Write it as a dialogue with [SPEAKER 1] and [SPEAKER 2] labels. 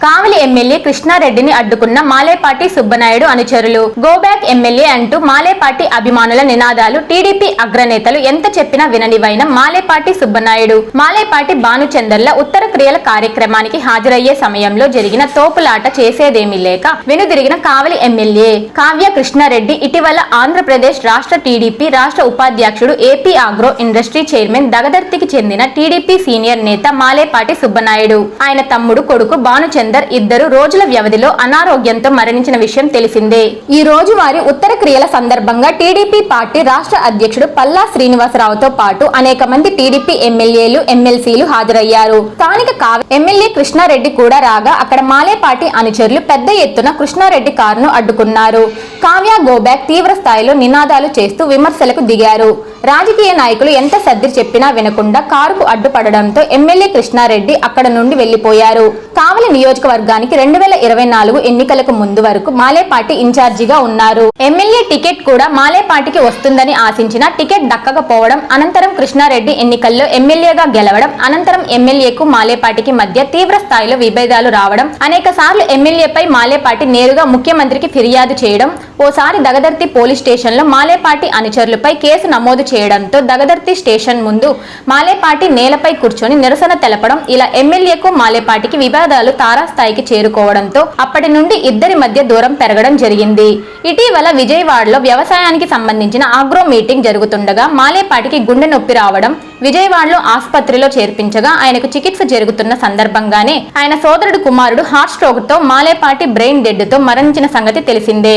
[SPEAKER 1] కావలి MLA కృష్ణారెడ్డిని అడ్డుకున్న మాలేపాటి సుబ్బనాయుడు అనుచరులు. Go back MLA అంటూ మాలేపాటి అభిమానుల నినాదాలు. టీడీపీ అగ్రనేతలు ఎంత చెప్పినా విననివైన మాలేపాటి సుబ్బనాయుడు, మాలేపాటి భానుచందర్ల ఉత్తర క్రియల కార్యక్రమానికి హాజరయ్యే సమయంలో జరిగిన తోపులాట చేసేదేమీ లేక వెనుదిరిగిన కావలి ఎమ్మెల్యే కావ్య కృష్ణారెడ్డి ఇటీవల ఆంధ్రప్రదేశ్ రాష్ట్ర టీడీపీ రాష్ట్ర ఉపాధ్యక్షుడు, ఏపీ ఆగ్రో ఇండస్ట్రీ చైర్మన్ దగదర్తికి చెందిన టీడీపీ సీనియర్ నేత మాలేపాటి సుబ్బనాయుడు, ఆయన తమ్ముడు కొడుకు భానుచందర్ ఇద్దరు రోజుల వ్యవధిలో అనారోగ్యంతో మరణించిన విషయం తెలిసిందే. ఈ రోజు వారి ఉత్తర క్రియల సందర్భంగా టీడీపీ పార్టీ రాష్ట్ర అధ్యక్షుడు పల్లా శ్రీనివాసరావుతో పాటు అనేక మంది టీడీపీ ఎమ్మెల్యేలు, ఎమ్మెల్సీలు హాజరయ్యారు. స్థానిక ఎమ్మెల్యే కృష్ణారెడ్డి కూడా రాగా అక్కడ మాలేపాటి అనుచరులు పెద్ద ఎత్తున కృష్ణారెడ్డి కారును అడ్డుకున్నారు. కావ్య గోబ్యాక్ తీవ్ర స్థాయిలో నినాదాలు చేస్తూ విమర్శలకు దిగారు. రాజకీయ నాయకులు ఎంత సర్ది చెప్పినా వినకుండా కారుకు అడ్డుపడడంతో ఎమ్మెల్యే కృష్ణారెడ్డి అక్కడ నుండి వెళ్లిపోయారు. కావలి నియోజకవర్గానికి 2024 ఎన్నికలకు ముందు వరకు మాలేపాటి ఇన్ఛార్జిగా ఉన్నారు. ఎమ్మెల్యే టికెట్ కూడా మాలేపాటికి వస్తుందని ఆశించిన టికెట్ దక్కకపోవడం, అనంతరం కృష్ణారెడ్డి ఎన్నికల్లో ఎమ్మెల్యేగా గెలవడం, అనంతరం ఎమ్మెల్యేకు మాలేపాటికి మధ్య తీవ్ర స్థాయిలో విభేదాలు రావడం, అనేక సార్లు ఎమ్మెల్యేపై మాలేపాటి నేరుగా ముఖ్యమంత్రికి ఫిర్యాదు చేయడం, ఓసారి దగదర్తి పోలీస్ స్టేషన్ లో మాలేపాటి అనుచరులపై కేసు నమోదు చేయడంతో దగదర్తి స్టేషన్ ముందు మాలేపాటి నేలపై కూర్చొని నిరసన తెలపడం, ఇలా ఎమ్మెల్యేకు మాలేపాటికి వివాదాలు తారాస్థాయికి చేరుకోవడంతో అప్పటి నుండి ఇద్దరి మధ్య దూరం పెరగడం జరిగింది. ఇటీవల విజయవాడలో వ్యవసాయానికి సంబంధించిన ఆగ్రో మీటింగ్ జరుగుతుండగా మాలేపాటికి గుండె నొప్పి రావడం, విజయవాడలో ఆసుపత్రిలో చేర్పించగా ఆయనకు చికిత్స జరుగుతున్న సందర్భంగానే ఆయన సోదరుడు కుమారుడు హార్ట్ స్ట్రోక్ తో మాలేపాటి బ్రెయిన్ డెడ్ తో మరణించిన సంగతి తెలిసిందే.